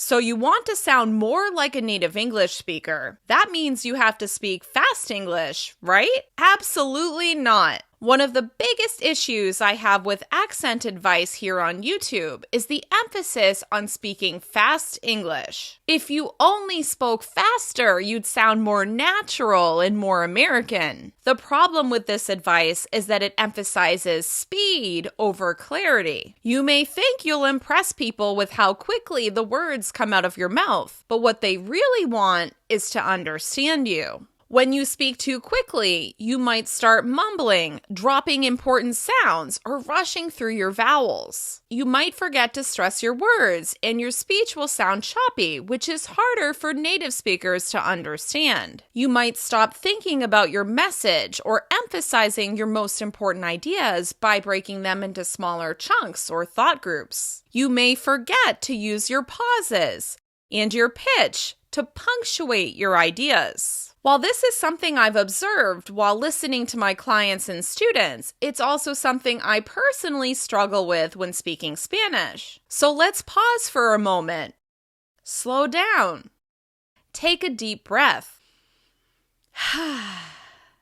So you want to sound more like a native English speaker. That means you have to speak fast English, right? Absolutely not. One of the biggest issues I have with accent advice here on YouTube is the emphasis on speaking fast English. If you only spoke faster, you'd sound more natural and more American. The problem with this advice is that it emphasizes speed over clarity. You may think you'll impress people with how quickly the words come out of your mouth, but what they really want is to understand you. When you speak too quickly, you might start mumbling, dropping important sounds, or rushing through your vowels. You might forget to stress your words, and your speech will sound choppy, which is harder for native speakers to understand. You might stop thinking about your message or emphasizing your most important ideas by breaking them into smaller chunks or thought groups. You may forget to use your pauses and your pitch to punctuate your ideas. While this is something I've observed while listening to my clients and students, it's also something I personally struggle with when speaking Spanish. So let's pause for a moment. Slow down. Take a deep breath.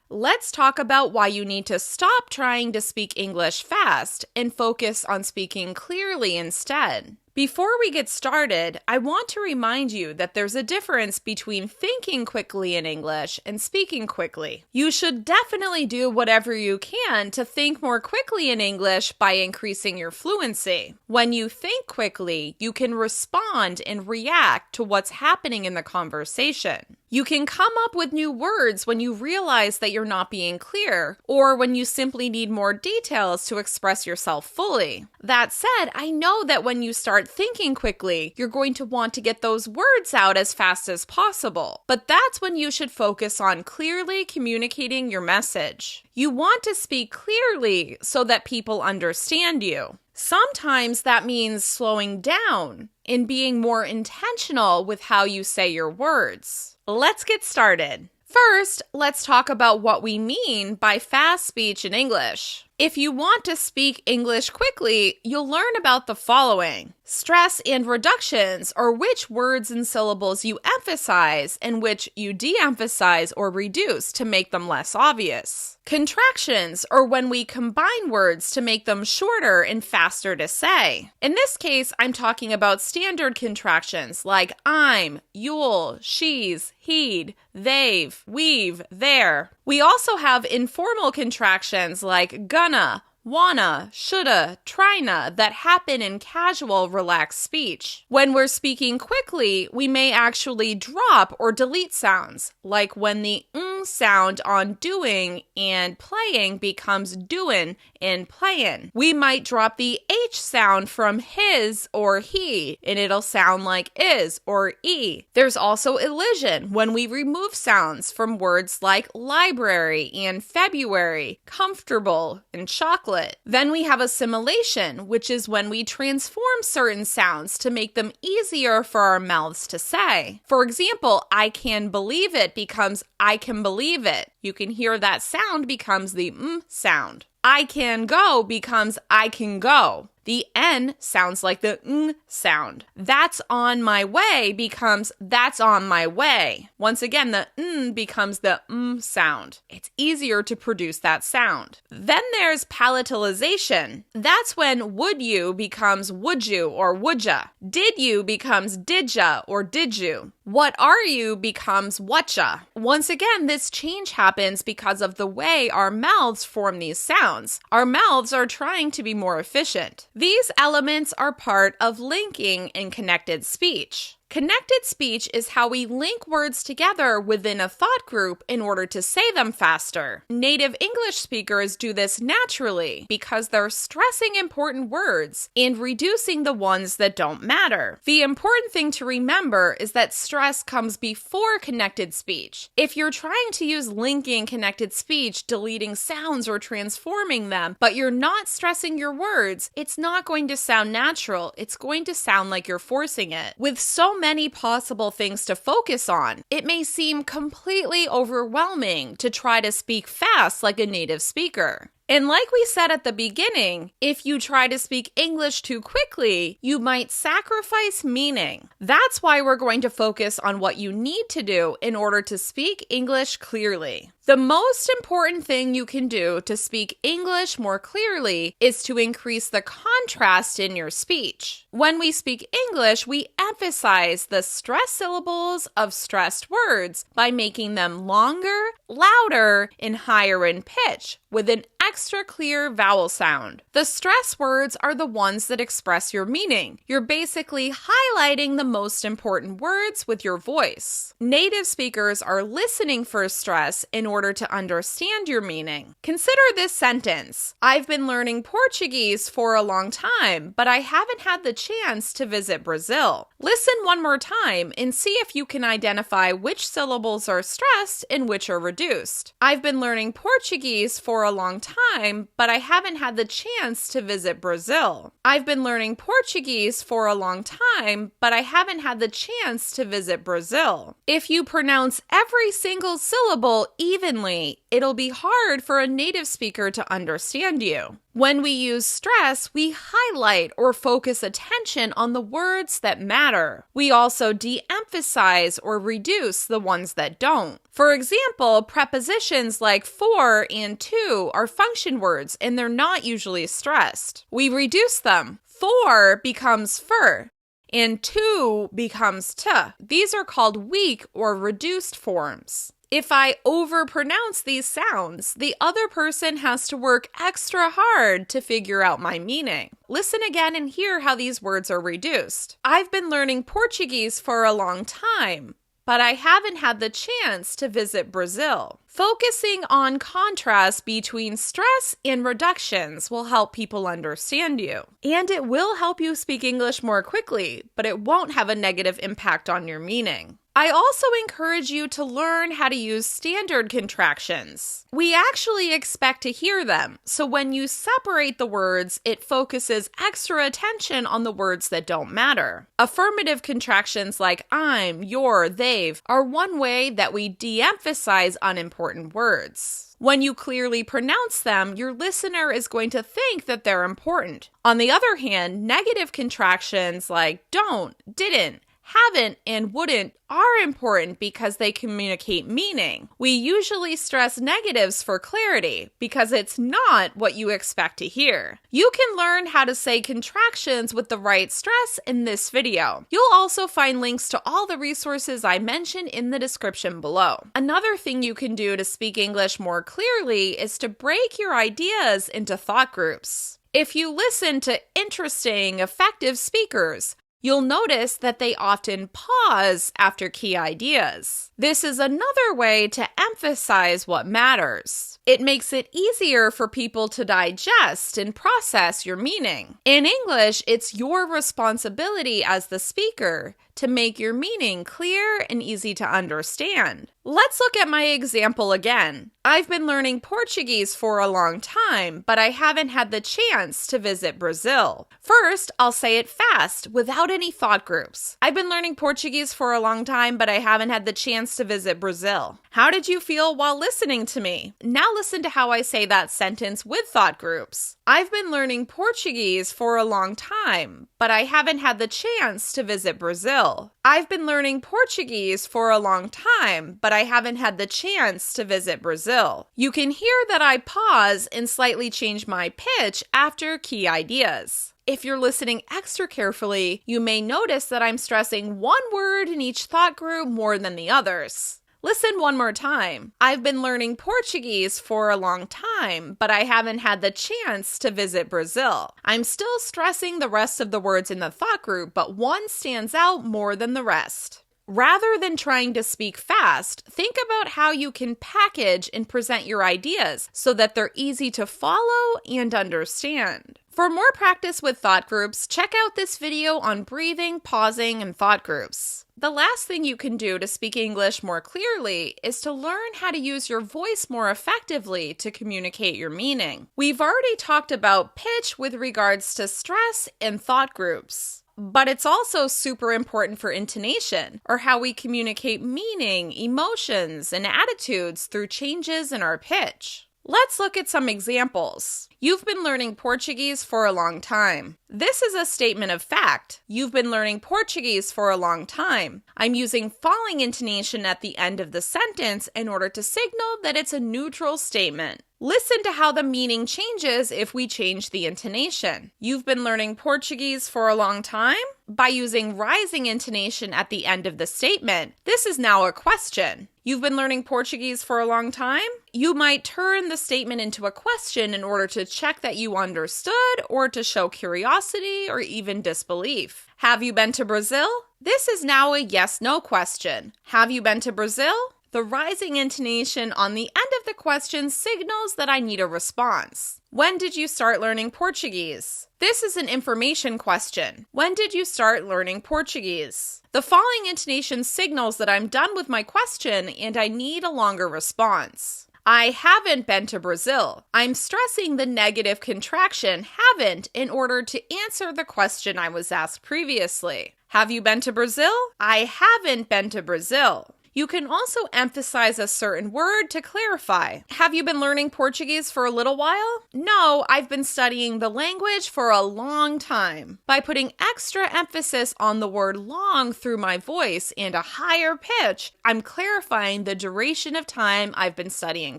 Let's talk about why you need to stop trying to speak English fast and focus on speaking clearly instead. Before we get started, I want to remind you that there's a difference between thinking quickly in English and speaking quickly. You should definitely do whatever you can to think more quickly in English by increasing your fluency. When you think quickly, you can respond and react to what's happening in the conversation. You can come up with new words when you realize that you're not being clear, or when you simply need more details to express yourself fully. That said, I know that when you start thinking quickly, you're going to want to get those words out as fast as possible. But that's when you should focus on clearly communicating your message. You want to speak clearly so that people understand you. Sometimes that means slowing down and being more intentional with how you say your words. Let's get started. First, let's talk about what we mean by fast speech in English. If you want to speak English quickly, you'll learn about the following. Stress and reductions are which words and syllables you emphasize and which you de-emphasize or reduce to make them less obvious. Contractions are when we combine words to make them shorter and faster to say. In this case, I'm talking about standard contractions like I'm, you'll, she's, he'd, they've, we've, there. We also have informal contractions like gonna, wanna, shoulda, tryna that happen in casual, relaxed speech. When we're speaking quickly, we may actually drop or delete sounds, like when the sound on doing and playing becomes doin' and playin'. We might drop the H sound from his or he, and it'll sound like is or e. There's also elision, when we remove sounds from words like library and February, comfortable and chocolate. Then we have assimilation, which is when we transform certain sounds to make them easier for our mouths to say. For example, I can believe it becomes I can believe it. You can hear that sound becomes the sound. I can go becomes I can go. The N sounds like the ng sound. That's on my way becomes that's on my way. Once again, the n becomes the sound. It's easier to produce that sound. Then there's palatalization. That's when would you becomes would you or would ya. Did you becomes did ya or did you. What are you becomes whatcha. Once again, this change happens because of the way our mouths form these sounds. Our mouths are trying to be more efficient. These elements are part of linking in connected speech. Connected speech is how we link words together within a thought group in order to say them faster. Native English speakers do this naturally because they're stressing important words and reducing the ones that don't matter. The important thing to remember is that stress comes before connected speech. If you're trying to use linking connected speech, deleting sounds or transforming them, but you're not stressing your words, it's not going to sound natural. It's going to sound like you're forcing it. With so many possible things to focus on, it may seem completely overwhelming to try to speak fast like a native speaker. And like we said at the beginning, if you try to speak English too quickly, you might sacrifice meaning. That's why we're going to focus on what you need to do in order to speak English clearly. The most important thing you can do to speak English more clearly is to increase the contrast in your speech. When we speak English, we emphasize the stressed syllables of stressed words by making them longer, louder, and higher in pitch with an extra clear vowel sound. The stressed words are the ones that express your meaning. You're basically highlighting the most important words with your voice. Native speakers are listening for stress in order to understand your meaning. Consider this sentence. I've been learning Portuguese for a long time, but I haven't had the chance to visit Brazil. Listen one more time and see if you can identify which syllables are stressed and which are reduced. I've been learning Portuguese for a long time, but I haven't had the chance to visit Brazil. I've been learning Portuguese for a long time, but I haven't had the chance to visit Brazil. If you pronounce every single syllable evenly, it'll be hard for a native speaker to understand you. When we use stress, we highlight or focus attention on the words that matter. We also de-emphasize or reduce the ones that don't. For example, prepositions like for and to are function words and they're not usually stressed. We reduce them. For becomes fur, and to becomes to. These are called weak or reduced forms. If I overpronounce these sounds, the other person has to work extra hard to figure out my meaning. Listen again and hear how these words are reduced. I've been learning Portuguese for a long time, but I haven't had the chance to visit Brazil. Focusing on contrast between stress and reductions will help people understand you. And it will help you speak English more quickly, but it won't have a negative impact on your meaning. I also encourage you to learn how to use standard contractions. We actually expect to hear them, so when you separate the words, it focuses extra attention on the words that don't matter. Affirmative contractions like I'm, you're, they've are one way that we de-emphasize unimportant words. When you clearly pronounce them, your listener is going to think that they're important. On the other hand, negative contractions like don't, didn't, haven't, and wouldn't are important because they communicate meaning. We usually stress negatives for clarity because it's not what you expect to hear. You can learn how to say contractions with the right stress in this video. You'll also find links to all the resources I mentioned in the description below. Another thing you can do to speak English more clearly is to break your ideas into thought groups. If you listen to interesting, effective speakers, you'll notice that they often pause after key ideas. This is another way to emphasize what matters. It makes it easier for people to digest and process your meaning. In English, it's your responsibility as the speaker to make your meaning clear and easy to understand. Let's look at my example again. I've been learning Portuguese for a long time, but I haven't had the chance to visit Brazil. First, I'll say it fast, without any thought groups. I've been learning Portuguese for a long time, but I haven't had the chance to visit Brazil. How did you feel while listening to me? Now listen to how I say that sentence with thought groups. I've been learning Portuguese for a long time, but I haven't had the chance to visit Brazil. I've been learning Portuguese for a long time, but I haven't had the chance to visit Brazil. You can hear that I pause and slightly change my pitch after key ideas. If you're listening extra carefully, you may notice that I'm stressing one word in each thought group more than the others. Listen one more time. I've been learning Portuguese for a long time, but I haven't had the chance to visit Brazil. I'm still stressing the rest of the words in the thought group, but one stands out more than the rest. Rather than trying to speak fast, think about how you can package and present your ideas so that they're easy to follow and understand. For more practice with thought groups, check out this video on breathing, pausing, and thought groups. The last thing you can do to speak English more clearly is to learn how to use your voice more effectively to communicate your meaning. We've already talked about pitch with regards to stress and thought groups. but it's also super important for intonation, or how we communicate meaning, emotions, and attitudes through changes in our pitch. Let's look at some examples. You've been learning Portuguese for a long time. This is a statement of fact. You've been learning Portuguese for a long time. I'm using falling intonation at the end of the sentence in order to signal that it's a neutral statement. Listen to how the meaning changes if we change the intonation. You've been learning Portuguese for a long time? By using rising intonation at the end of the statement, this is now a question. You've been learning Portuguese for a long time? You might turn the statement into a question in order to check that you understood or to show curiosity or even disbelief. Have you been to Brazil? This is now a yes/no question. Have you been to Brazil? The rising intonation on the end of the question signals that I need a response. When did you start learning Portuguese? This is an information question. When did you start learning Portuguese? The falling intonation signals that I'm done with my question and I need a longer response. I haven't been to Brazil. I'm stressing the negative contraction haven't in order to answer the question I was asked previously. Have you been to Brazil? I haven't been to Brazil. You can also emphasize a certain word to clarify. Have you been learning Portuguese for a little while? No, I've been studying the language for a long time. By putting extra emphasis on the word long through my voice and a higher pitch, I'm clarifying the duration of time I've been studying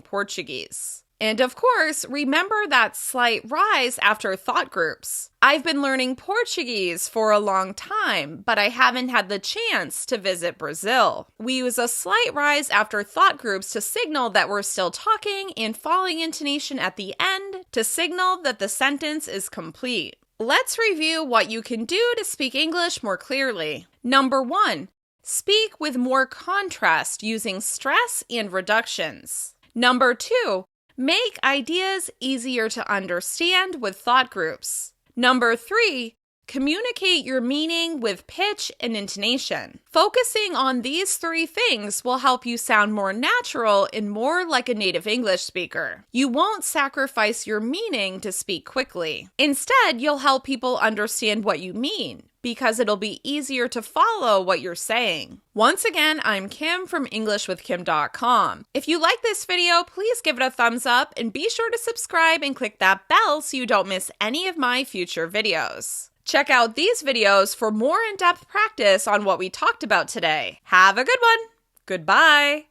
Portuguese. And of course, remember that slight rise after thought groups. I've been learning Portuguese for a long time, but I haven't had the chance to visit Brazil. We use a slight rise after thought groups to signal that we're still talking and falling intonation at the end to signal that the sentence is complete. Let's review what you can do to speak English more clearly. Number 1, speak with more contrast using stress and reductions. Number 2, make ideas easier to understand with thought groups. Number 3, communicate your meaning with pitch and intonation. Focusing on these 3 things will help you sound more natural and more like a native English speaker. You won't sacrifice your meaning to speak quickly. Instead, you'll help people understand what you mean, because it'll be easier to follow what you're saying. Once again, I'm Kim from EnglishWithKim.com. If you like this video, please give it a thumbs up and be sure to subscribe and click that bell so you don't miss any of my future videos. Check out these videos for more in-depth practice on what we talked about today. Have a good one. Goodbye.